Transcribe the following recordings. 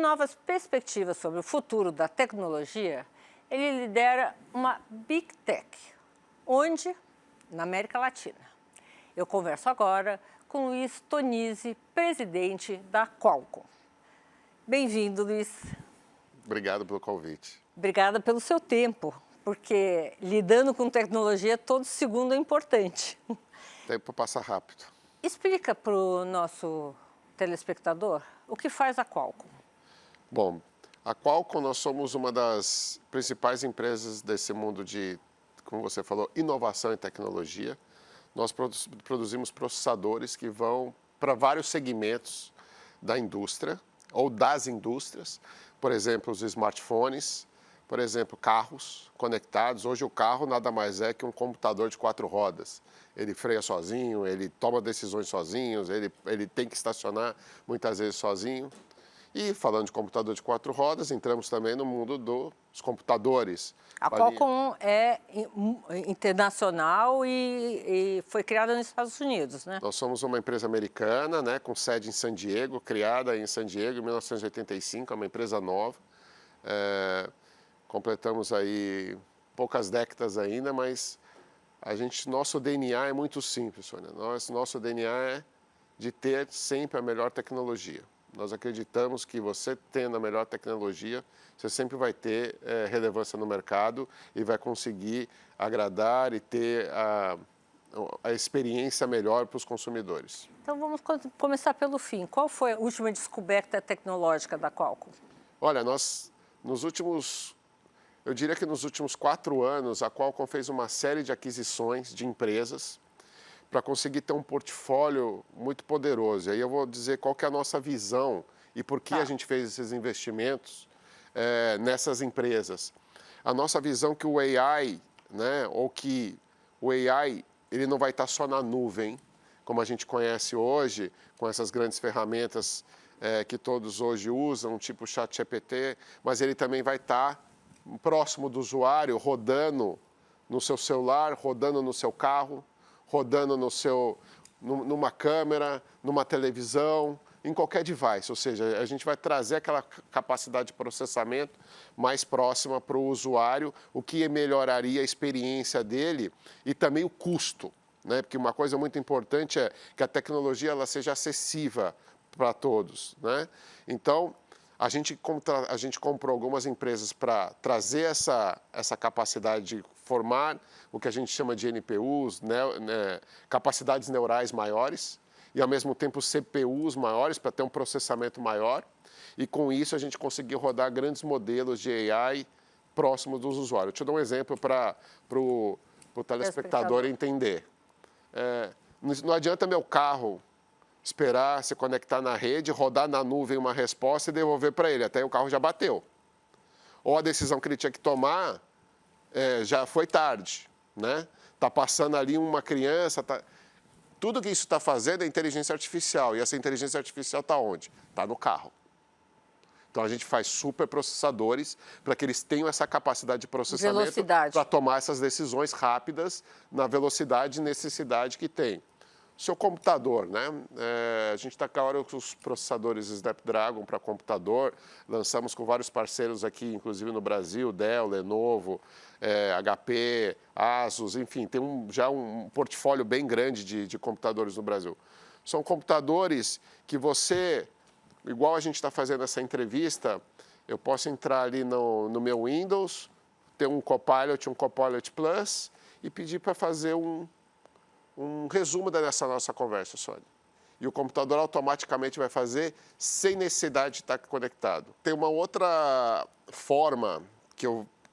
novas perspectivas sobre o futuro da tecnologia, ele lidera uma Big Tech. Onde? Na América Latina. Eu converso agora com Luiz Tonizzi, presidente da Qualcomm. Bem-vindo, Luiz. Obrigado pelo convite. Obrigada pelo seu tempo, porque lidando com tecnologia, todo segundo é importante. Tempo passa rápido. Explica para o nosso telespectador o que faz a Qualcomm. Bom, a Qualcomm, nós somos uma das principais empresas desse mundo de, como você falou, inovação e tecnologia. Nós produzimos processadores que vão para vários segmentos da indústria ou das indústrias. Por exemplo, os smartphones, por exemplo, carros conectados. Hoje o carro nada mais é que um computador de 4 rodas. Ele freia sozinho, ele toma decisões sozinho, ele tem que estacionar muitas vezes sozinho. E falando de computador de 4 rodas, entramos também no mundo dos computadores. A Qualcomm é internacional e foi criada nos Estados Unidos, né? Nós somos uma empresa americana, né, com sede em San Diego, criada em San Diego em 1985, é uma empresa nova. Completamos aí poucas décadas ainda, mas nosso DNA é muito simples, Sônia. Nosso DNA é de ter sempre a melhor tecnologia. Nós acreditamos que você tendo a melhor tecnologia, você sempre vai ter relevância no mercado e vai conseguir agradar e ter a experiência melhor para os consumidores. Então vamos começar pelo fim. Qual foi a última descoberta tecnológica da Qualcomm? Olha, eu diria que nos últimos 4 anos, a Qualcomm fez uma série de aquisições de empresas para conseguir ter um portfólio muito poderoso. E aí eu vou dizer qual que é a nossa visão e por que a gente fez esses investimentos nessas empresas. A nossa visão que o AI, né, ou que o AI ele não vai estar só na nuvem, como a gente conhece hoje, com essas grandes ferramentas que todos hoje usam, tipo ChatGPT, mas ele também vai estar próximo do usuário, rodando no seu celular, rodando no seu carro, rodando numa câmera, numa televisão, em qualquer device. Ou seja, a gente vai trazer aquela capacidade de processamento mais próxima para o usuário, o que melhoraria a experiência dele e também o custo, né? Porque uma coisa muito importante é que a tecnologia ela seja acessível para todos, né? Então, a gente comprou algumas empresas para trazer essa capacidade de formar o que a gente chama de NPUs, capacidades neurais maiores, e ao mesmo tempo CPUs maiores para ter um processamento maior. E com isso a gente conseguiu rodar grandes modelos de AI próximos dos usuários. Deixa eu dar um exemplo para o telespectador entender. Não adianta meu carro esperar se conectar na rede, rodar na nuvem uma resposta e devolver para ele, até aí o carro já bateu. Ou a decisão que ele tinha que tomar já foi tarde, né? Está passando ali uma criança, tudo que isso está fazendo é inteligência artificial, e essa inteligência artificial está onde? Está no carro. Então a gente faz superprocessadores para que eles tenham essa capacidade de processamento para tomar essas decisões rápidas na velocidade e necessidade que tem. Seu computador, né? A gente está agora com os processadores Snapdragon para computador, lançamos com vários parceiros aqui, inclusive no Brasil, Dell, Lenovo, HP, Asus, enfim, tem já um portfólio bem grande de computadores no Brasil. São computadores que você, igual a gente está fazendo essa entrevista, eu posso entrar ali no meu Windows, ter um Copilot Plus e pedir para fazer um resumo dessa nossa conversa, Sônia. E o computador automaticamente vai fazer sem necessidade de estar conectado. Tem uma outra forma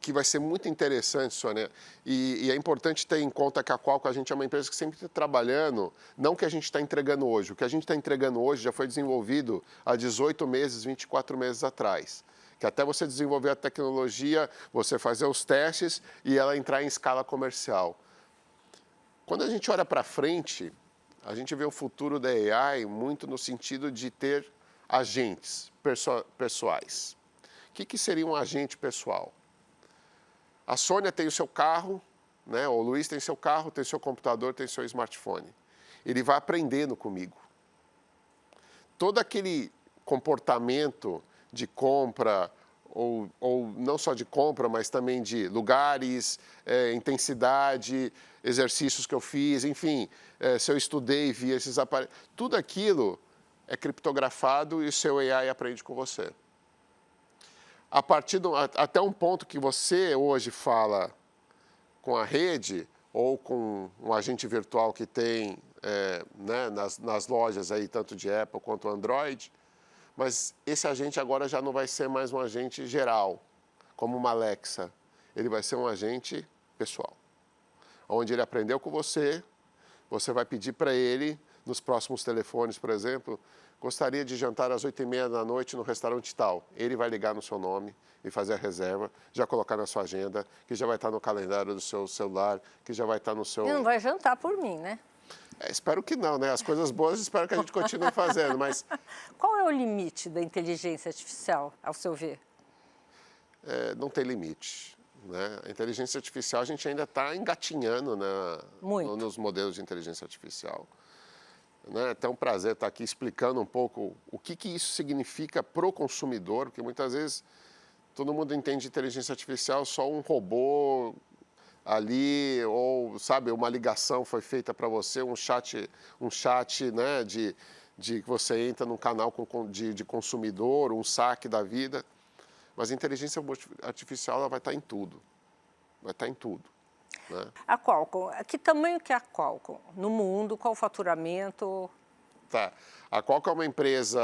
que vai ser muito interessante, Sônia, e é importante ter em conta que a Qualcomm, a gente é uma empresa que sempre está trabalhando, não o que a gente está entregando hoje. O que a gente está entregando hoje já foi desenvolvido há 18 meses, 24 meses atrás. Que até você desenvolver a tecnologia, você fazer os testes e ela entrar em escala comercial. Quando a gente olha para frente, a gente vê o futuro da AI muito no sentido de ter agentes pessoais. O que seria um agente pessoal? A Sônia tem o seu carro, né? O Luiz tem seu carro, tem seu computador, tem seu smartphone. Ele vai aprendendo comigo. Todo aquele comportamento de compra, ou não só de compra, mas também de lugares, intensidade, exercícios que eu fiz, enfim, se eu estudei, vi esses aparelhos. Tudo aquilo é criptografado e o seu AI aprende com você. Até um ponto que você hoje fala com a rede ou com um agente virtual que tem né, nas lojas aí, tanto de Apple quanto Android, mas esse agente agora já não vai ser mais um agente geral, como uma Alexa. Ele vai ser um agente pessoal, onde ele aprendeu com você, você vai pedir para ele, nos próximos telefones, por exemplo, gostaria de jantar às 8h30 da noite no restaurante tal. Ele vai ligar no seu nome e fazer a reserva, já colocar na sua agenda, que já vai estar no calendário do seu celular, que já vai estar no seu... E não vai jantar por mim, né? Espero que não, né? As coisas boas espero que a gente continue fazendo, mas... Qual é o limite da inteligência artificial, ao seu ver? Não tem limite, né? A inteligência artificial, a gente ainda está engatinhando, né, nos modelos de inteligência artificial. É até um prazer estar aqui explicando um pouco o que isso significa para o consumidor, porque muitas vezes todo mundo entende inteligência artificial só um robô ali, ou, sabe, uma ligação foi feita para você, um chat né, de que você entra num canal de consumidor, um saque da vida. Mas a inteligência artificial ela vai estar em tudo, vai estar em tudo. Né? A Qualcomm, que tamanho que é a Qualcomm no mundo? Qual o faturamento? Tá. A Qualcomm é uma empresa,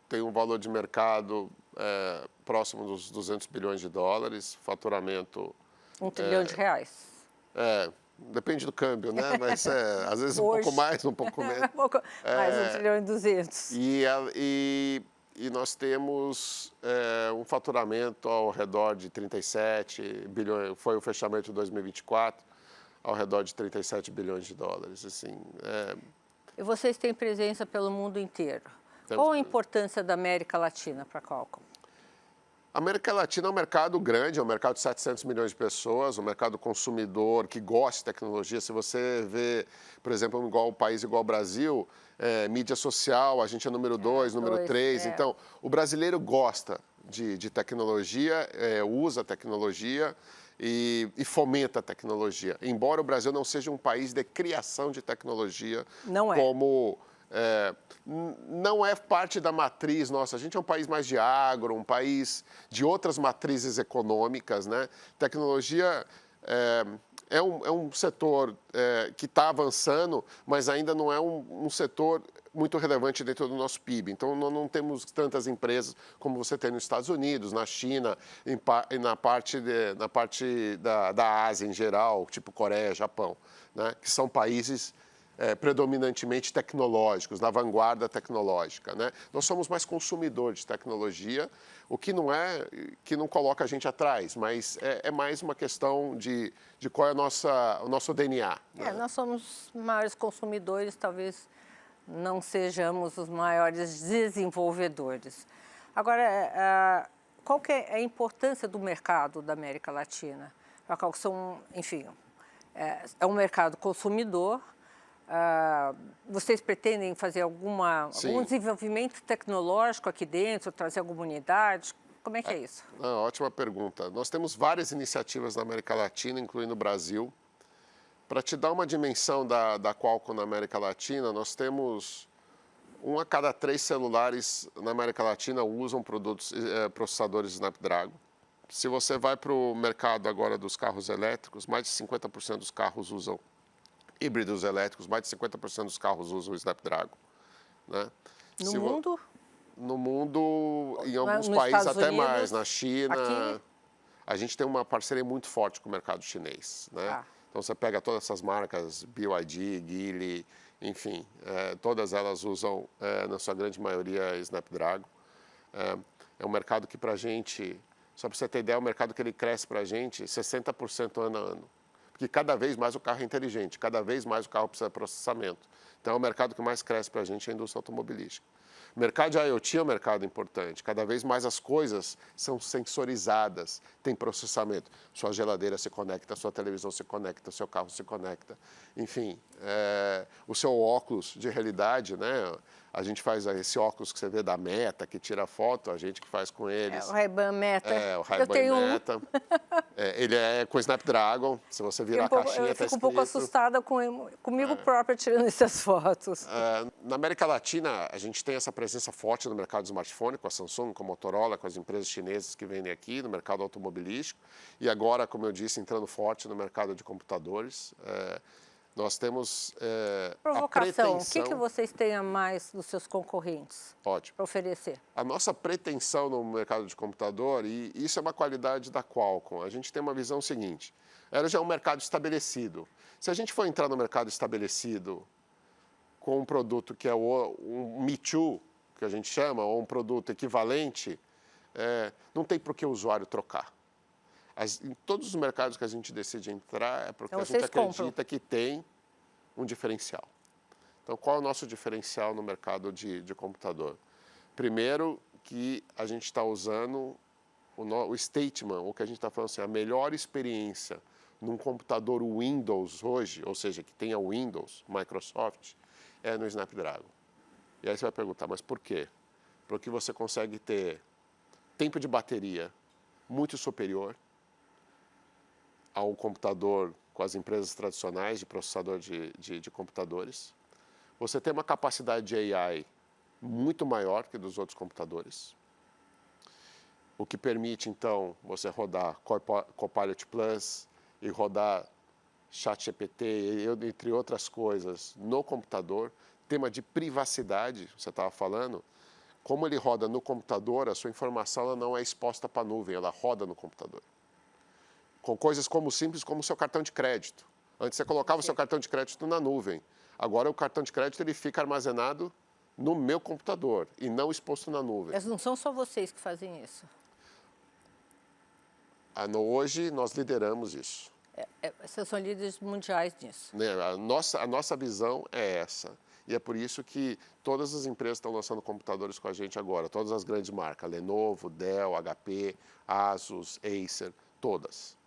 tem um valor de mercado próximo dos 200 bilhões de dólares, faturamento... 1 trilhão de reais. Depende do câmbio, né? Mas às vezes um pouco mais, um pouco menos. Mais 1 trilhão e 200. E nós temos um faturamento ao redor de 37 bilhões, foi o fechamento de 2024, ao redor de 37 bilhões de dólares. Assim, E vocês têm presença pelo mundo inteiro. Qual a importância da América Latina para a Qualcomm? A América Latina é um mercado grande, é um mercado de 700 milhões de pessoas, um mercado consumidor que gosta de tecnologia. Se você vê, por exemplo, igual o país igual o Brasil, mídia social, a gente é número 2, número 3. Então, o brasileiro gosta de tecnologia, usa tecnologia e fomenta a tecnologia. Embora o Brasil não seja um país de criação de tecnologia, como... não é parte da matriz nossa. A gente é um país mais de agro, um país de outras matrizes econômicas, né? Tecnologia é um setor que está avançando, mas ainda não é um setor muito relevante dentro do nosso PIB. Então, nós não temos tantas empresas como você tem nos Estados Unidos, na China, e na parte da Ásia em geral, tipo Coreia, Japão, né? Que são países... predominantemente tecnológicos, na vanguarda tecnológica, né? Nós somos mais consumidores de tecnologia, o que não coloca a gente atrás, mas é mais uma questão de qual é o nosso DNA. Né? Nós somos maiores consumidores, talvez não sejamos os maiores desenvolvedores. Agora, qual que é a importância do mercado da América Latina? Enfim, é um mercado consumidor. Vocês pretendem fazer algum desenvolvimento tecnológico aqui dentro, trazer alguma unidade? Como é que é isso? Ótima pergunta. Nós temos várias iniciativas na América Latina, incluindo o Brasil. Para te dar uma dimensão da Qualcomm na América Latina, nós temos 1 a cada 3 celulares na América Latina usam processadores Snapdragon. Se você vai para o mercado agora dos carros elétricos, mais de 50% dos carros usam híbridos elétricos, mais de 50% dos carros usam o Snapdragon. Né? No mundo? No mundo, em alguns países até mais. Na China, aqui? A gente tem uma parceria muito forte com o mercado chinês. Né? Então, você pega todas essas marcas, BYD, Geely, enfim, todas elas usam, na sua grande maioria, Snapdragon. É um mercado que, para a gente, só para você ter ideia, é um mercado que ele cresce para a gente 60% ano a ano. Porque cada vez mais o carro é inteligente, cada vez mais o carro precisa de processamento. Então, é o mercado que mais cresce para a gente é a indústria automobilística. O mercado de IoT é um mercado importante. Cada vez mais as coisas são sensorizadas, tem processamento. Sua geladeira se conecta, sua televisão se conecta, seu carro se conecta. Enfim, o seu óculos de realidade, né? A gente faz esse óculos que você vê da Meta, que tira foto, a gente que faz com eles. O Ray-Ban Meta. É, o Eu Ray-Ban tenho Meta. Ele é com Snapdragon, se você virar a caixinha, eu está fico um pouco escrito. assustada comigo própria tirando essas fotos. Na América Latina, a gente tem essa presença forte no mercado de smartphone, com a Samsung, com a Motorola, com as empresas chinesas que vendem aqui, no mercado automobilístico. E agora, como eu disse, entrando forte no mercado de computadores. Nós temos a Provocação, o pretensão... que vocês têm a mais dos seus concorrentes Ótimo. para oferecer? A nossa pretensão no mercado de computador, e isso é uma qualidade da Qualcomm, a gente tem uma visão seguinte, ela já é um mercado estabelecido. Se a gente for entrar no mercado estabelecido com um produto que é um Me Too, que a gente chama, ou um produto equivalente, não tem por que o usuário trocar. Em todos os mercados que a gente decide entrar, é porque Então, a gente acredita compram. que tem um diferencial. Então, qual é o nosso diferencial no mercado de computador? Primeiro, que a gente está usando o statement, o que a gente está falando assim, a melhor experiência num computador Windows hoje, ou seja, que tenha Windows, Microsoft, é no Snapdragon. E aí você vai perguntar, mas por quê? Porque você consegue ter tempo de bateria muito superior ao computador com as empresas tradicionais de processador de computadores. Você tem uma capacidade de AI muito maior que dos outros computadores, o que permite, então, você rodar Copilot Plus e rodar ChatGPT, entre outras coisas, no computador. Tema de privacidade, você estava falando, como ele roda no computador, a sua informação ela não é exposta para a nuvem, ela roda no computador. Com coisas como simples como o seu cartão de crédito. Antes você colocava o seu cartão de crédito na nuvem. Agora o cartão de crédito ele fica armazenado no meu computador e não exposto na nuvem. Mas não são só vocês que fazem isso. Hoje nós lideramos isso. Vocês são líderes mundiais nisso. Né? A nossa visão é essa. E é por isso que todas as empresas estão lançando computadores com a gente agora. Todas as grandes marcas, Lenovo, Dell, HP, Asus, Acer, todas.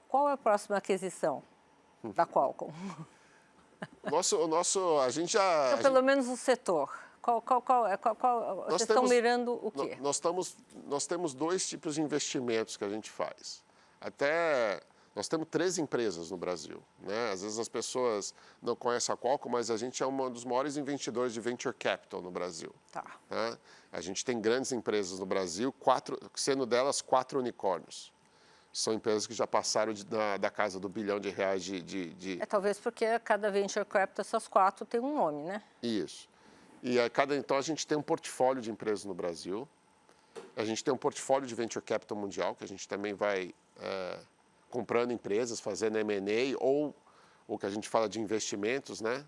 Qual é a próxima aquisição da Qualcomm? A gente já... Então, pelo menos o setor. Vocês estão mirando o quê? Nós temos dois tipos de investimentos que a gente faz. Nós temos 3 empresas no Brasil. Né? Às vezes as pessoas não conhecem a Qualcomm, mas a gente é um dos maiores investidores de venture capital no Brasil. Tá. Né? A gente tem grandes empresas no Brasil, sendo delas 4 unicórnios. São empresas que já passaram da casa do R$ 1 bilhão de... Talvez porque cada venture capital, essas 4, tem um nome, né? Isso. E então a gente tem um portfólio de empresas no Brasil. A gente tem um portfólio de venture capital mundial, que a gente também vai comprando empresas, fazendo M&A ou o que a gente fala de investimentos, né?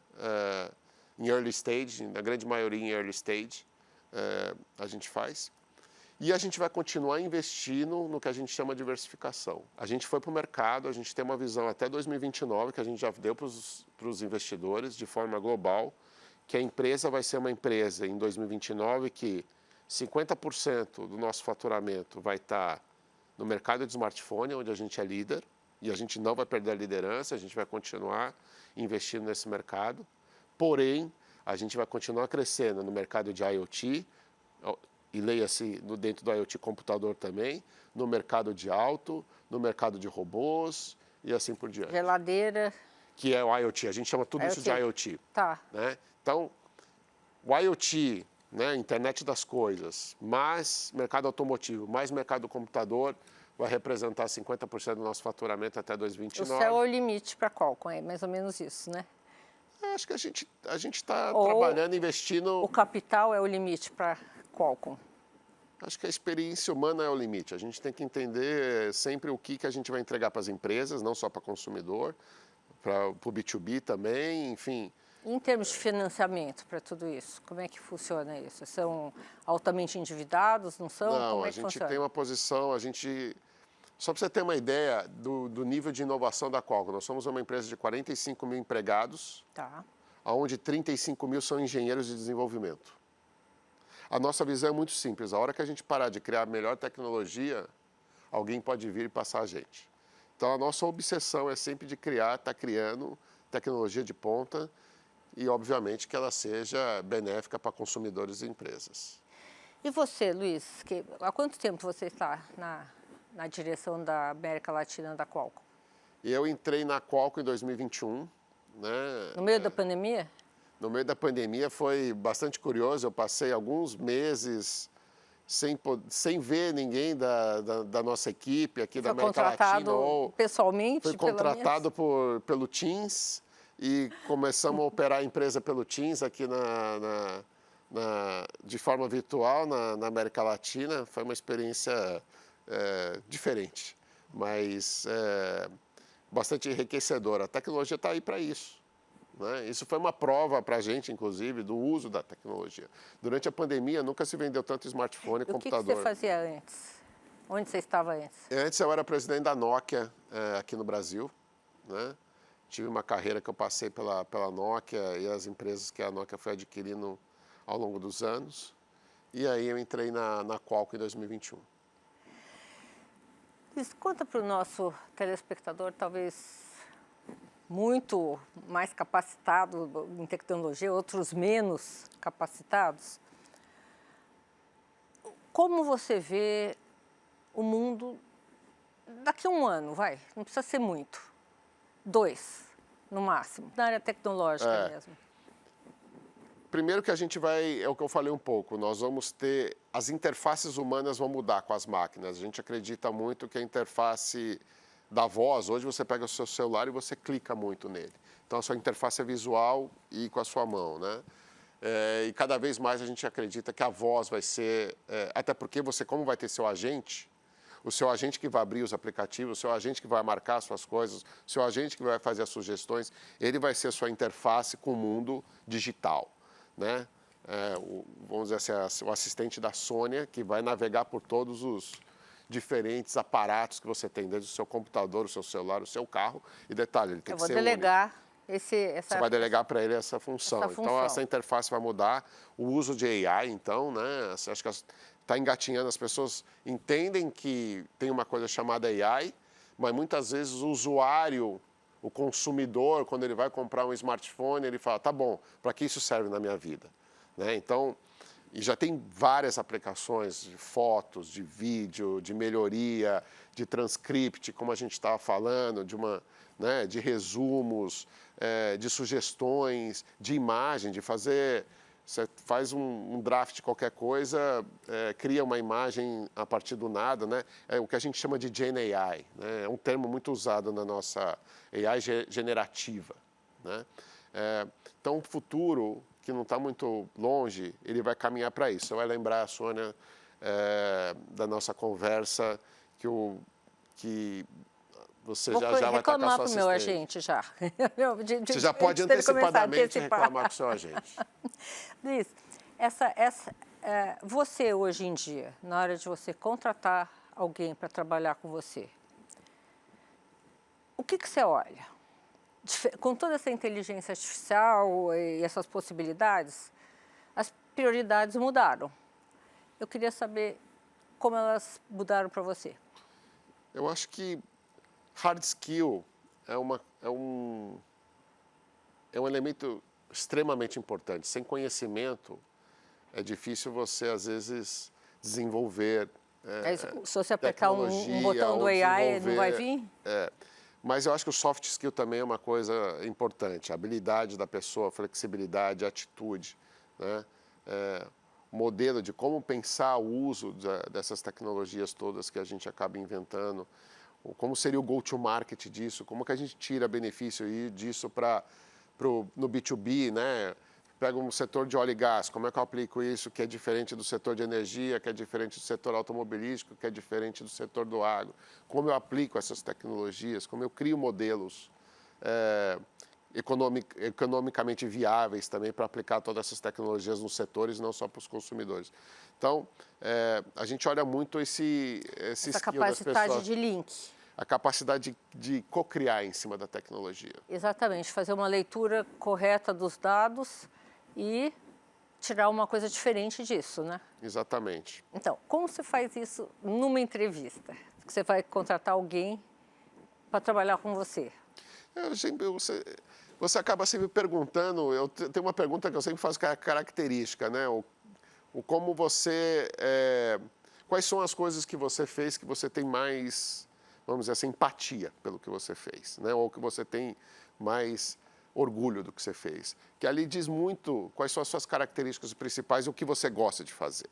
Em early stage, na grande maioria em early stage, a gente faz. E a gente vai continuar investindo no que a gente chama de diversificação. A gente foi para o mercado, a gente tem uma visão até 2029, que a gente já deu para os investidores de forma global, que a empresa vai ser uma empresa em 2029 que 50% do nosso faturamento vai estar no mercado de smartphone, onde a gente é líder, e a gente não vai perder a liderança, a gente vai continuar investindo nesse mercado. Porém, a gente vai continuar crescendo no mercado de IoT, e leia-se dentro do IoT computador também, no mercado de auto, no mercado de robôs e assim por diante. Geladeira. Que é o IoT, a gente chama tudo isso de IoT. Tá. Né? Então, o IoT, né, internet das coisas, mais mercado automotivo, mais mercado do computador, vai representar 50% do nosso faturamento até 2029. O céu é o limite para a Qualcomm, é mais ou menos isso, né? Acho que a gente está trabalhando, investindo... O capital é o limite para Qualcomm? Acho que a experiência humana é o limite. A gente tem que entender sempre o que a gente vai entregar para as empresas, não só para o consumidor, para o B2B também, enfim. Em termos de financiamento para tudo isso, como é que funciona isso? São altamente endividados, não são? Não, como a é que gente funciona? tem uma posição, só para você ter uma ideia do nível de inovação da Qualcomm, nós somos uma empresa de 45 mil empregados, Tá. onde 35 mil são engenheiros de desenvolvimento. A nossa visão é muito simples. A hora que a gente parar de criar a melhor tecnologia, alguém pode vir e passar a gente. Então, a nossa obsessão é sempre de estar criando tecnologia de ponta e, obviamente, que ela seja benéfica para consumidores e empresas. E você, Luiz, há quanto tempo você está na direção da América Latina da Qualcomm? Eu entrei na Qualcomm em 2021, né? No meio da pandemia? No meio da pandemia foi bastante curioso, eu passei alguns meses sem ver ninguém da nossa equipe aqui da América Latina. Foi contratado pessoalmente, Foi contratado pelo Teams e começamos a operar a empresa pelo Teams aqui de forma virtual na América Latina. Foi uma experiência diferente, mas bastante enriquecedora. A tecnologia está aí para isso. Né? Isso foi uma prova para a gente, inclusive, do uso da tecnologia. Durante a pandemia, nunca se vendeu tanto smartphone e computador. O que você fazia antes? Onde você estava antes? Antes eu era presidente da Nokia aqui no Brasil. Né? Tive uma carreira que eu passei pela Nokia e as empresas que a Nokia foi adquirindo ao longo dos anos. E aí eu entrei na Qualcomm em 2021. Conta para o nosso telespectador, talvez muito mais capacitado em tecnologia, outros menos capacitados. Como você vê o mundo daqui a um ano, não precisa ser muito, 2 no máximo, na área tecnológica mesmo? Primeiro que a gente vai, é o que eu falei um pouco, nós vamos ter, as interfaces humanas vão mudar com as máquinas. A gente acredita muito que a interface da voz, hoje você pega o seu celular e você clica muito nele. Então a sua interface é visual e com a sua mão, né? E cada vez mais a gente acredita que a voz vai ser, até porque você, como vai ter seu agente, o seu agente que vai abrir os aplicativos, o seu agente que vai marcar as suas coisas, o seu agente que vai fazer as sugestões, ele vai ser a sua interface com o mundo digital. Né? Vamos dizer assim, o assistente da Sônia, que vai navegar por todos os diferentes aparatos que você tem, desde o seu computador, o seu celular, o seu carro. E detalhe, ele tem que ser único. Você vai delegar para ele essa função. Então, essa interface vai mudar. O uso de AI, então, né? Acho que está engatinhando, as pessoas entendem que tem uma coisa chamada AI, mas muitas vezes o usuário, o consumidor, quando ele vai comprar um smartphone, ele fala, tá bom, para que isso serve na minha vida? Né? Então, e já tem várias aplicações de fotos, de vídeo, de melhoria, de transcript, como a gente estava falando, de resumos, de sugestões, de imagem, de fazer... Você faz um draft de qualquer coisa, cria uma imagem a partir do nada, né? É o que a gente chama de Gen AI, né? É um termo muito usado na nossa AI generativa, né? Então, o futuro, que não está muito longe, ele vai caminhar para isso. Você vai lembrar, Sônia, da nossa conversa, que você já vai estar com a sua assistente. Vou reclamar para o meu agente já. Você já pode antecipadamente reclamar com o seu agente. Luiz, você hoje em dia, na hora de você contratar alguém para trabalhar com você, o que você olha? Com toda essa inteligência artificial e essas possibilidades, as prioridades mudaram. Eu queria saber como elas mudaram para você. Eu acho que hard skill é um elemento extremamente importante. Sem conhecimento, é difícil você, às vezes, desenvolver se você apertar um botão do AI, não vai vir? Mas eu acho que o soft skill também é uma coisa importante. A habilidade da pessoa, flexibilidade, atitude, né? Modelo de como pensar o uso dessas tecnologias todas que a gente acaba inventando. Como seria o go-to-market disso? Como que a gente tira benefício disso no B2B, né? Pega um setor de óleo e gás, como é que eu aplico isso que é diferente do setor de energia, que é diferente do setor automobilístico, que é diferente do setor do agro? Como eu aplico essas tecnologias? Como eu crio modelos economicamente viáveis também para aplicar todas essas tecnologias nos setores, não só para os consumidores? Então, a gente olha muito essa skill das pessoas. Capacidade de link. A capacidade de co-criar em cima da tecnologia. Exatamente, fazer uma leitura correta dos dados e tirar uma coisa diferente disso, né? Exatamente. Então, como você faz isso numa entrevista? Que você vai contratar alguém para trabalhar com você? você acaba sempre perguntando, tenho uma pergunta que eu sempre faço que é a característica, né? O como você, quais são as coisas que você fez que você tem mais, vamos dizer assim, empatia pelo que você fez, né? Ou que você tem mais orgulho do que você fez. Que ali diz muito quais são as suas características principais e o que você gosta de fazer.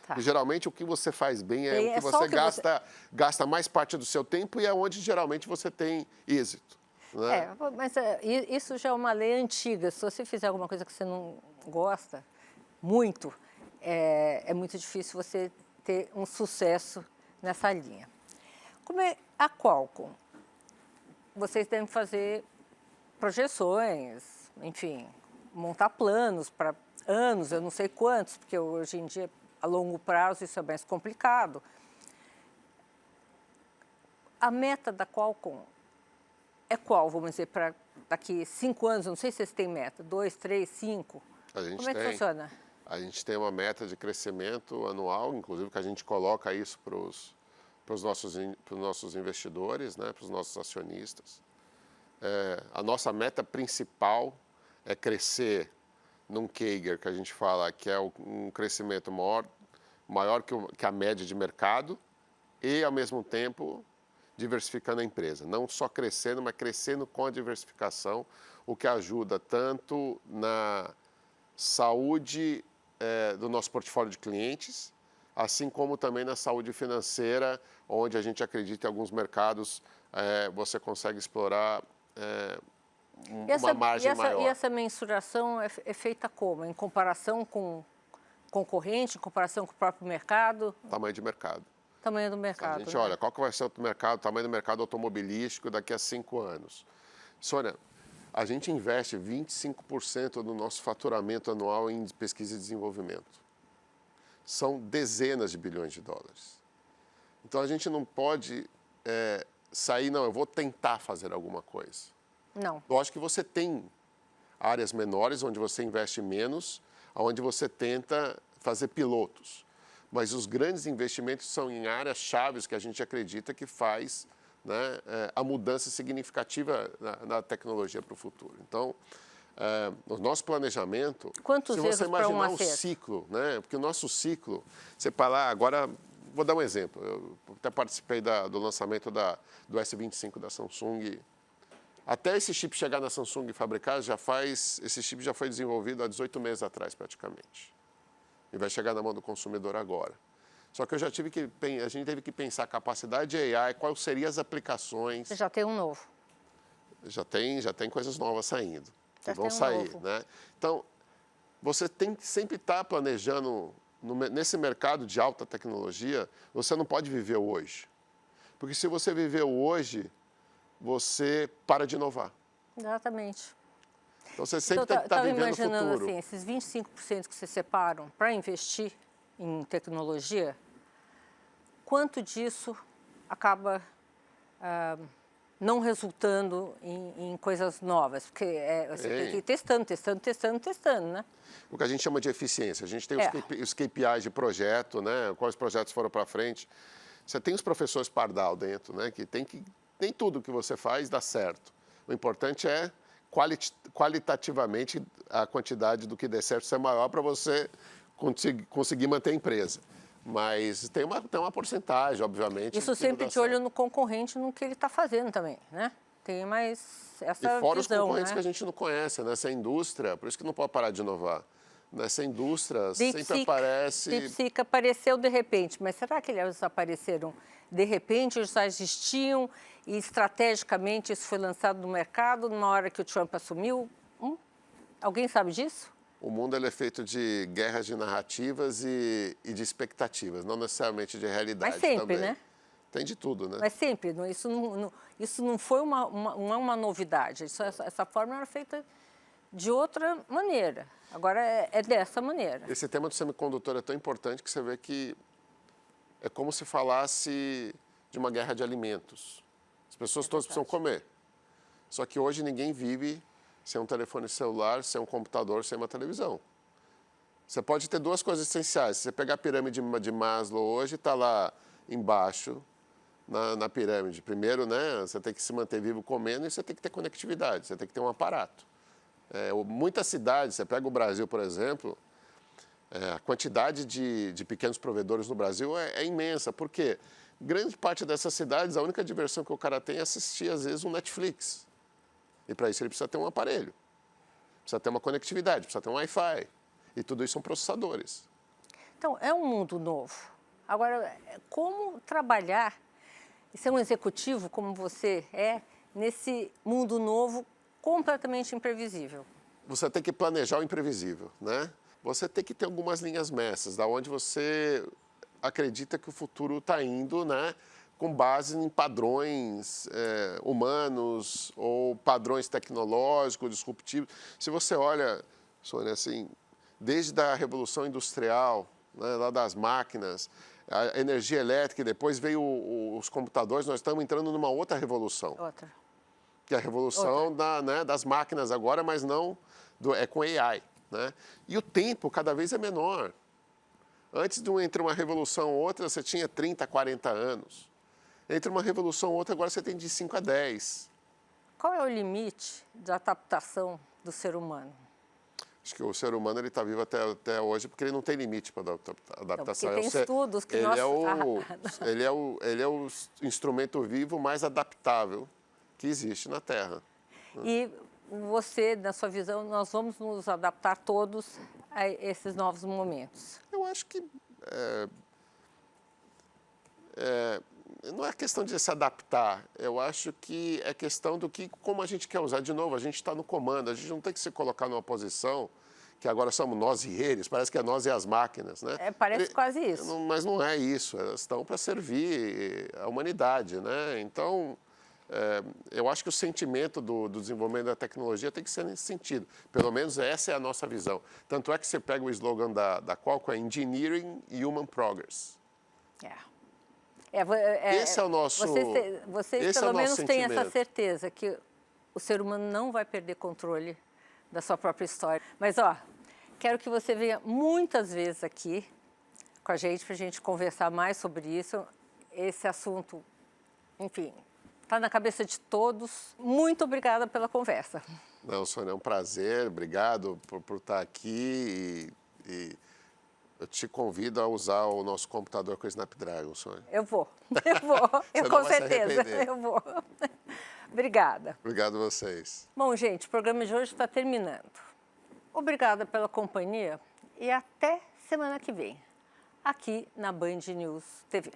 Tá. E geralmente o que você faz bem é o que É só você o que gasta mais parte do seu tempo e é onde geralmente você tem êxito. Né? Mas isso já é uma lei antiga. Se você fizer alguma coisa que você não gosta muito, é muito difícil você ter um sucesso nessa linha. Como é a Qualcomm? Vocês devem fazer projeções, enfim, montar planos para anos, eu não sei quantos, porque hoje em dia, a longo prazo, isso é mais complicado. A meta da Qualcomm é qual, vamos dizer, para daqui 5 anos? Eu não sei se vocês têm meta, 2, 3, 5. Como é que funciona? A gente tem uma meta de crescimento anual, inclusive que a gente coloca isso para os nossos investidores, né, para os nossos acionistas. A nossa meta principal é crescer num CAGR, que a gente fala que é um crescimento maior que a média de mercado e, ao mesmo tempo, diversificando a empresa. Não só crescendo, mas crescendo com a diversificação, o que ajuda tanto na saúde do nosso portfólio de clientes, assim como também na saúde financeira, onde a gente acredita em alguns mercados você consegue explorar uma margem maior. E essa mensuração é feita como? Em comparação com concorrente, em comparação com o próprio mercado? Tamanho de mercado. Tamanho do mercado. A gente né? olha qual que vai ser o mercado, o tamanho do mercado automobilístico daqui a 5 anos. Sônia, a gente investe 25% do nosso faturamento anual em pesquisa e desenvolvimento. São dezenas de bilhões de dólares. Então, a gente não pode sair, não, eu vou tentar fazer alguma coisa. Não. Lógico que você tem áreas menores, onde você investe menos, onde você tenta fazer pilotos. Mas os grandes investimentos são em áreas chaves que a gente acredita que faz, né, a mudança significativa na tecnologia para o futuro. Então, no nosso planejamento, Quantos se você erros para um imaginar um acerto? ciclo, né, porque o nosso ciclo, você fala, agora, vou dar um exemplo, eu até participei do lançamento do S25 da Samsung. Até esse chip chegar na Samsung e fabricar, esse chip já foi desenvolvido há 18 meses atrás, praticamente. E vai chegar na mão do consumidor agora. Só que a gente teve que pensar a capacidade de AI, quais seriam as aplicações. Você já tem um novo. Já tem coisas novas saindo, que Já vão tem um sair. novo. Né? Então, você tem que sempre estar planejando, nesse mercado de alta tecnologia, você não pode viver o hoje. Porque se você viver o hoje, você para de inovar. Exatamente. Então, você sempre tem que estar vivendo o futuro. Imaginando assim, esses 25% que vocês separam para investir em tecnologia, quanto disso acaba não resultando em coisas novas? Porque você tem que ir testando, né? O que a gente chama de eficiência. A gente tem os KPIs de projeto, né? Quais projetos foram para frente. Você tem os professores pardal dentro, né? Nem tudo que você faz dá certo. O importante é qualitativamente a quantidade do que der certo ser maior para você conseguir manter a empresa. Mas tem uma porcentagem, obviamente. Isso sempre de olho no concorrente, no que ele está fazendo também, né? Tem mais essa visão, e fora os concorrentes né? que a gente não conhece, né? Essa indústria, por isso que não pode parar de inovar. Nessa indústria sempre aparece... DeepSeek apareceu de repente, mas será que eles apareceram de repente, eles já existiam e estrategicamente isso foi lançado no mercado numa hora que o Trump assumiu? Alguém sabe disso? O mundo ele é feito de guerras de narrativas e de expectativas, não necessariamente de realidade. Mas sempre, também. né? Tem de tudo, né? Mas sempre, isso não foi não é uma novidade. Essa forma era feita de outra maneira. Agora é dessa maneira. Esse tema do semicondutor é tão importante que você vê que é como se falasse de uma guerra de alimentos. As pessoas todas precisam comer. Só que hoje ninguém vive sem um telefone celular, sem um computador, sem uma televisão. Você pode ter duas coisas essenciais. Se você pegar a pirâmide de Maslow hoje, está lá embaixo na pirâmide. Primeiro, né, você tem que se manter vivo comendo e você tem que ter conectividade, você tem que ter um aparato. Muitas cidades, você pega o Brasil, por exemplo, a quantidade de pequenos provedores no Brasil é imensa. Por quê? Grande parte dessas cidades, a única diversão que o cara tem é assistir, às vezes, um Netflix. E para isso ele precisa ter um aparelho, precisa ter uma conectividade, precisa ter um Wi-Fi. E tudo isso são processadores. Então, é um mundo novo. Agora, como trabalhar e ser um executivo como você é nesse mundo novo completamente imprevisível? Você tem que planejar o imprevisível, né? Você tem que ter algumas linhas mestras, da onde você acredita que o futuro está indo, né? Com base em padrões humanos ou padrões tecnológicos, disruptivos. Se você olha, Sônia, assim, desde a Revolução Industrial, né, lá das máquinas, a energia elétrica, e depois veio os computadores, nós estamos entrando numa outra revolução. Outra. Que é a revolução das máquinas agora, mas não com AI. Né? E o tempo cada vez é menor. Antes entre uma revolução e outra, você tinha 30, 40 anos. Entre uma revolução e outra, agora você tem de 5 a 10. Qual é o limite da adaptação do ser humano? Acho que o ser humano está vivo até hoje porque ele não tem limite para adaptação. Porque tem estudos que ele é o instrumento vivo mais adaptável que existe na Terra. E você, na sua visão, nós vamos nos adaptar todos a esses novos momentos? Eu acho que não é questão de se adaptar. Eu acho que é questão do como a gente quer usar. De novo, a gente está no comando. A gente não tem que se colocar numa posição que agora somos nós e eles. Parece que é nós e as máquinas, né? Parece quase isso. Mas não é isso. Elas estão para servir a humanidade, né? Então, eu acho que o sentimento do desenvolvimento da tecnologia tem que ser nesse sentido. Pelo menos essa é a nossa visão. Tanto é que você pega o slogan da Qualcomm, é Engineering Human Progress. Esse é o nosso Vocês pelo menos têm essa certeza que o ser humano não vai perder controle da sua própria história. Mas, quero que você venha muitas vezes aqui com a gente para a gente conversar mais sobre isso. Esse assunto, enfim, está na cabeça de todos. Muito obrigada pela conversa. Não, Sônia, é um prazer. Obrigado por estar aqui e eu te convido a usar o nosso computador com o Snapdragon, Sônia. Eu vou. Com certeza. Eu vou. Obrigada. Obrigado a vocês. Bom, gente, o programa de hoje está terminando. Obrigada pela companhia e até semana que vem, aqui na Band News TV.